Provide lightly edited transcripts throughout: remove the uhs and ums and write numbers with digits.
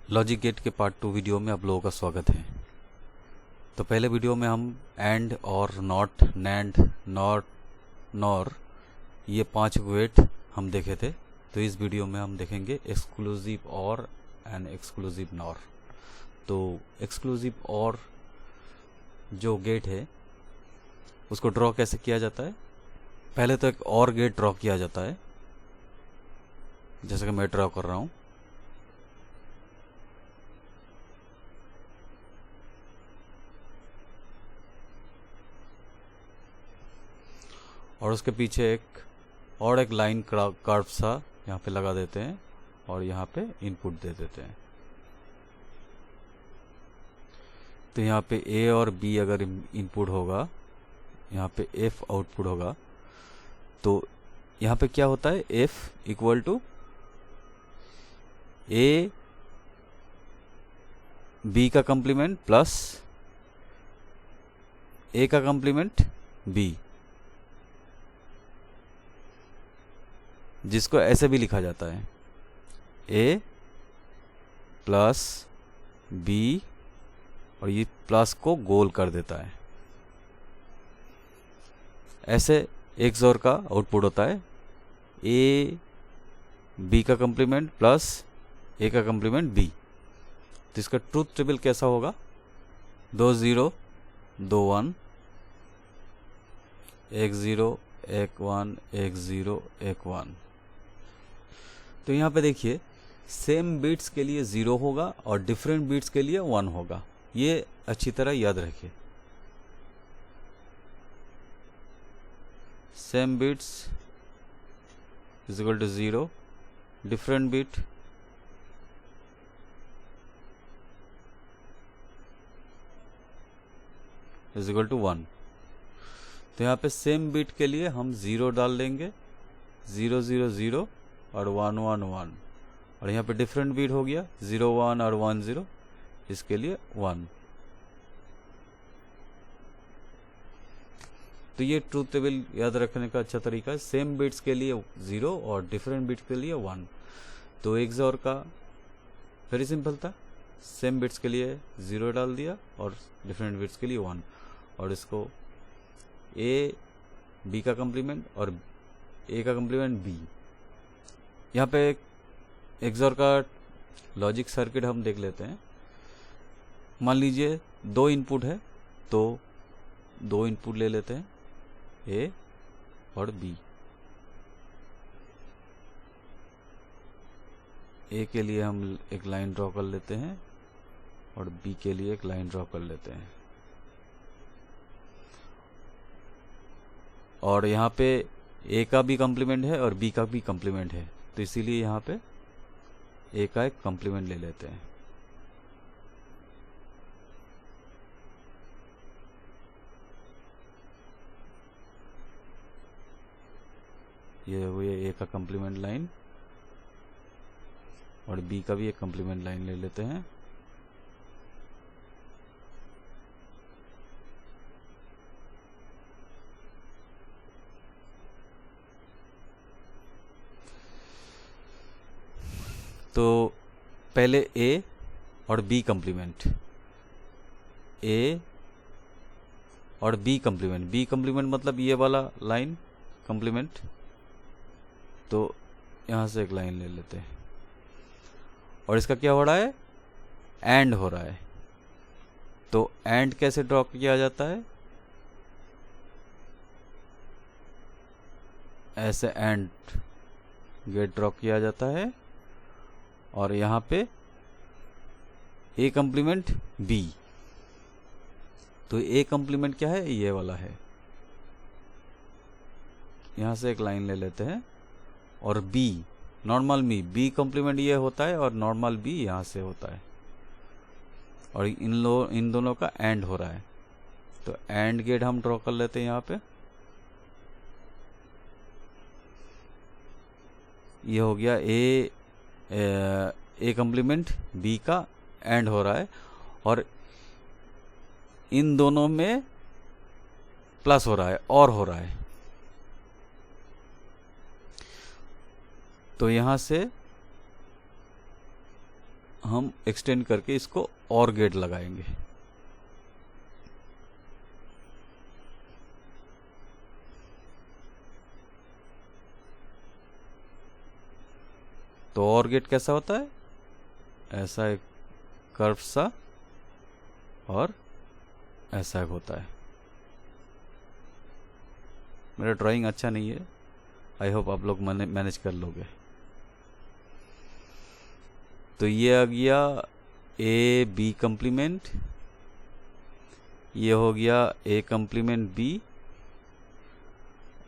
Logic gate के part 2 video में आप लोगों का स्वागत है। तो पहले वीडियो में हम एंड और नॉट, नैंड, नॉट, नॉर ये 5 गेट हम देखे थे। तो इस वीडियो में हम देखेंगे एक्सक्लूसिव और एंड एक्सक्लूसिव नॉर। तो एक्सक्लूसिव और जो गेट है उसको ड्रॉ कैसे किया जाता है। पहले तो एक और गेट ड्रॉ किया जाता है, जैसे कि मैं ड्रॉ कर रहा हूँ। और उसके पीछे एक लाइन कर्व सा यहाँ पे लगा देते हैं और यहाँ पे इनपुट दे देते हैं। तो यहाँ पे ए और बी अगर इनपुट होगा, यहाँ पे एफ आउटपुट होगा, तो यहाँ पे क्या होता है, F equal to A B का कंप्लीमेंट प्लस ए का कंप्लीमेंट बी, जिसको ऐसे भी लिखा जाता है ए प्लस बी, और ये प्लस को गोल कर देता है। ऐसे एक XOR का आउटपुट होता है ए बी का कंप्लीमेंट प्लस ए का कंप्लीमेंट बी। तो इसका ट्रूथ टेबल कैसा होगा, 2 0 2 1, 1 0 1 1 1 0 1 1। तो यहाँ पे देखिए सेम बीट्स के लिए 0 होगा और डिफरेंट बीट्स के लिए 1 होगा। ये अच्छी तरह याद रखिए। Same bits is equal to 0, different bit is equal to 1। तो यहाँ पे सेम बीट के लिए हम 0 डाल देंगे, 0 0 0 और 1 1 1। और यहाँ पे डिफरेंट बीट हो गया 0 1 और 1 0, इसके लिए 1। तो ये ट्रूथ टेबल याद रखने का अच्छा तरीका है। सेम बीट्स के लिए 0 और डिफरेंट बीट्स के लिए 1। तो एक XOR का वेरी सिंपल था, सेम बीट्स के लिए 0 डाल दिया और डिफरेंट बीट्स के लिए 1। और इसको ए बी का कंप्लीमेंट और ए का कंप्लीमेंट बी। यहाँ पे एक XOR का लॉजिक सर्किट हम देख लेते हैं। मान लीजिए 2 इनपुट है, तो 2 इनपुट ले लेते हैं, ए और बी। ए के लिए हम एक लाइन ड्रॉ कर लेते हैं और बी के लिए एक लाइन ड्रॉ कर लेते हैं। और यहाँ पे ए का भी कंप्लीमेंट है और बी का भी कंप्लीमेंट है, तो इसीलिए यहाँ पे ए का एक कंप्लीमेंट ले लेते हैं। ये हुई ए का कंप्लीमेंट लाइन और बी का भी एक कंप्लीमेंट लाइन ले लेते हैं। तो पहले ए और बी कंप्लीमेंट, ए और बी कंप्लीमेंट, बी कंप्लीमेंट मतलब ये वाला लाइन कंप्लीमेंट। तो यहाँ से एक लाइन ले लेते हैं और इसका क्या हो रहा है, एंड हो रहा है। तो एंड कैसे ड्रॉ किया जाता है, ऐसे एंड गेट ड्रॉ किया जाता है। और यहाँ पे ए कंप्लीमेंट बी, तो ए कंप्लीमेंट क्या है, ये वाला है। यहाँ से एक लाइन ले लेते हैं और बी नॉर्मल बी कंप्लीमेंट ये होता है और नॉर्मल बी यहाँ से होता है। और इन दोनों का एंड हो रहा है, तो एंड गेट हम ड्रॉ कर लेते हैं। यहाँ पे ये हो गया ए कंप्लीमेंट बी का एंड हो रहा है और इन दोनों में प्लस हो रहा है और हो रहा है। तो यहाँ से हम एक्सटेंड करके इसको और गेट लगाएंगे। तो और गेट कैसा होता है, ऐसा एक कर्व सा और ऐसा एक होता है। मेरा ड्राइंग अच्छा नहीं है, आई होप आप लोग मैनेज कर लोगे। तो ये आ गया ए बी कम्प्लीमेंट, ये हो गया ए कम्प्लीमेंट बी,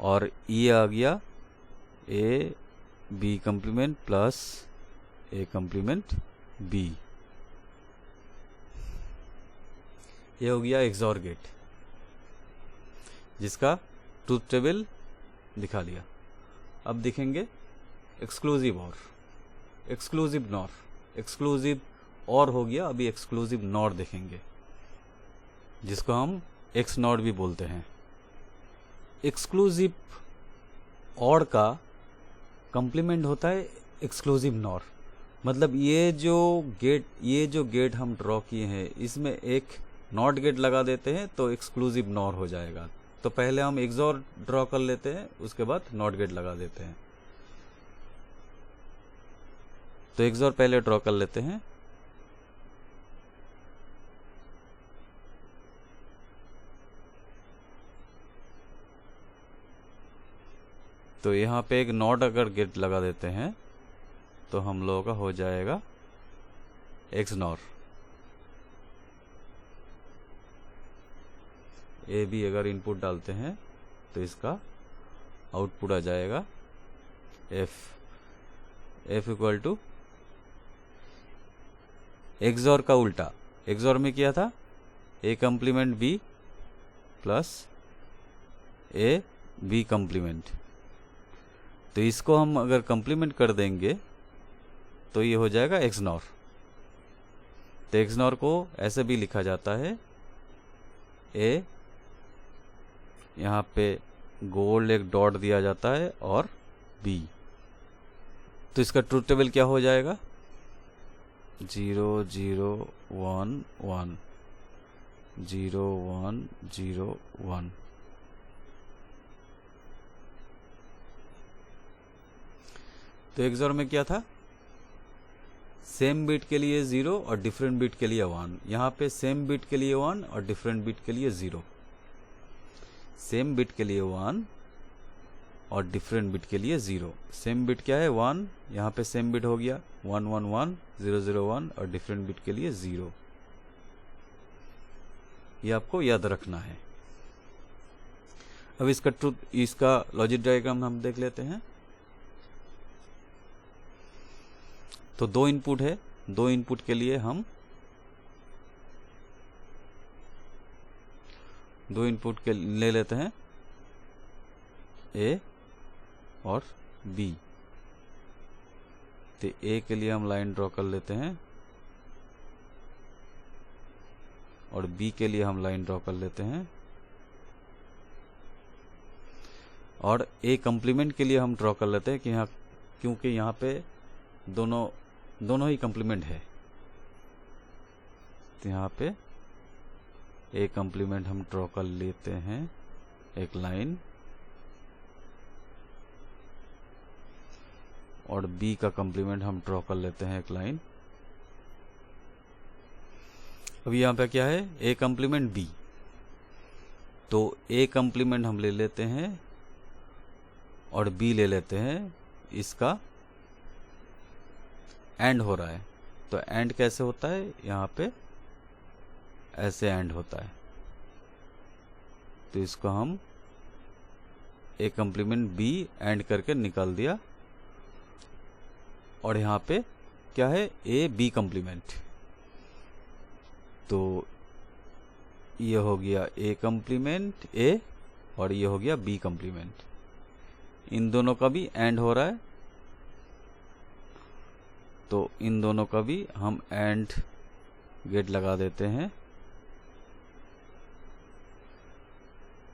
और ये आ गया A B complement plus A complement B. ये हो गया एक्सॉर गेट, जिसका ट्रूथ टेबल दिखा लिया। अब दिखेंगे एक्सक्लूसिव और, एक्सक्लूसिव नॉर, एक्सक्लूसिव और हो गया, अभी एक्सक्लूसिव नॉर देखेंगे, जिसको हम एक्स नॉट भी बोलते हैं। एक्सक्लूसिव और का कम्प्लीमेंट होता है एक्सक्लूसिव नॉर। मतलब ये जो गेट हम ड्रॉ किए हैं, इसमें एक नॉट गेट लगा देते हैं तो एक्सक्लूसिव नॉर हो जाएगा। तो पहले हम एक्सॉर ड्रॉ कर लेते हैं, उसके बाद नॉट गेट लगा देते हैं। तो एक्सॉर पहले ड्रॉ कर लेते हैं। तो यहाँ पे एक नॉट अगर गेट लगा देते हैं तो हम लोगों का हो जाएगा एक्स नॉर। ए बी अगर इनपुट डालते हैं तो इसका आउटपुट आ जाएगा एफ इक्वल टू एक्सॉर का उल्टा। एक्सॉर में क्या था, A complement B plus A B complement. तो इसको हम अगर कम्प्लीमेंट कर देंगे तो ये हो जाएगा एक्स नॉर। तो एक्स नॉर को ऐसे भी लिखा जाता है, ए यहाँ पे गोल्ड एक डॉट दिया जाता है और बी। तो इसका ट्रूथ टेबल क्या हो जाएगा, 0 0 1 1 0 1 0 1। तो एक्सॉर में क्या था, सेम बिट के लिए 0 और डिफरेंट बिट के लिए 1। यहाँ पे सेम बिट के लिए 1 और डिफरेंट बिट के लिए 0। सेम बिट के लिए 1 और डिफरेंट बिट के लिए 0। सेम बिट क्या है 1, यहाँ पे सेम बिट हो गया 1 1 1 0 0 1 और डिफरेंट बिट के लिए 0। ये आपको याद रखना है। अब इसका लॉजिक डायग्राम हम देख लेते हैं। तो दो इनपुट है, दो इनपुट के लिए हम दो इनपुट के ले लेते हैं ए और बी। तो ए के लिए हम लाइन ड्रॉ कर लेते हैं और बी के लिए हम लाइन ड्रॉ कर लेते हैं, और ए कम्प्लीमेंट के लिए हम ड्रॉ कर लेते हैं कि यहाँ, क्योंकि यहाँ पे दोनों ही कम्प्लीमेंट है। तो यहाँ पे ए कम्प्लीमेंट हम ड्रॉ कर लेते हैं एक लाइन, और बी का कम्प्लीमेंट हम ड्रॉ कर लेते हैं एक लाइन। अब यहाँ पे क्या है, ए कम्प्लीमेंट बी। तो ए कम्प्लीमेंट हम ले लेते हैं और बी ले लेते हैं, इसका एंड हो रहा है। तो एंड कैसे होता है, यहाँ पे ऐसे एंड होता है। तो इसको हम ए कम्प्लीमेंट बी एंड करके निकाल दिया, और यहाँ पे क्या है, ए बी कम्प्लीमेंट। तो ये हो गया ए कम्प्लीमेंट ए और ये हो गया बी कम्प्लीमेंट। इन दोनों का भी एंड हो रहा है, तो इन दोनों का भी हम एंड गेट लगा देते हैं,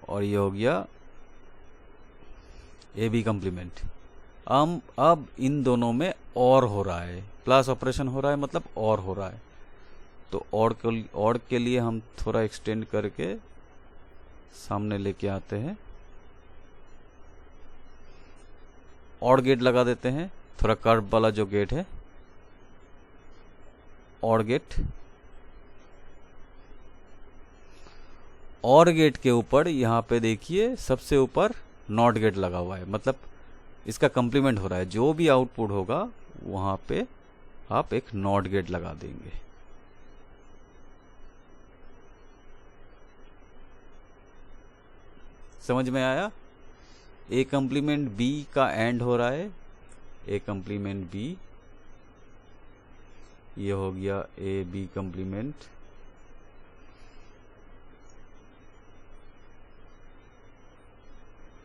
और ये हो गया ए बी कम्प्लीमेंट। अब इन दोनों में और हो रहा है, प्लस ऑपरेशन हो रहा है मतलब और हो रहा है। तो और के लिए हम थोड़ा एक्सटेंड करके सामने लेके आते हैं, और गेट लगा देते हैं, थोड़ा कर्व वाला जो गेट है, और गेट। और गेट के ऊपर यहाँ पे देखिए सबसे ऊपर नॉट गेट लगा हुआ है, मतलब इसका कंप्लीमेंट हो रहा है। जो भी आउटपुट होगा वहां पे आप एक नॉट गेट लगा देंगे। समझ में आया? ए कंप्लीमेंट बी का एंड हो रहा है, ए कंप्लीमेंट बी, ये हो गया ए बी कंप्लीमेंट।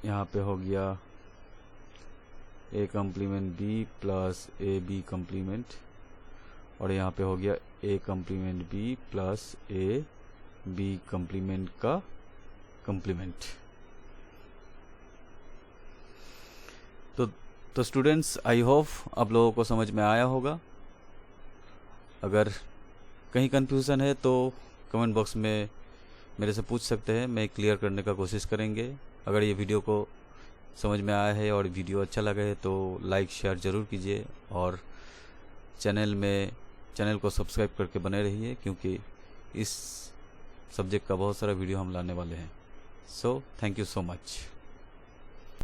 यहाँ पे हो गया A complement B plus A B complement, और यहाँ पे हो गया A complement B plus A B complement का कंप्लीमेंट। तो स्टूडेंट्स, आई होप आप लोगों को समझ में आया होगा। अगर कहीं कंफ्यूजन है तो कमेंट बॉक्स में मेरे से पूछ सकते हैं, मैं क्लियर करने का कोशिश करेंगे। अगर ये वीडियो को समझ में आया है और वीडियो अच्छा लगा है तो लाइक शेयर ज़रूर कीजिए, और चैनल को सब्सक्राइब करके बने रहिए, क्योंकि इस सब्जेक्ट का बहुत सारा वीडियो हम लाने वाले हैं। So thank you so much.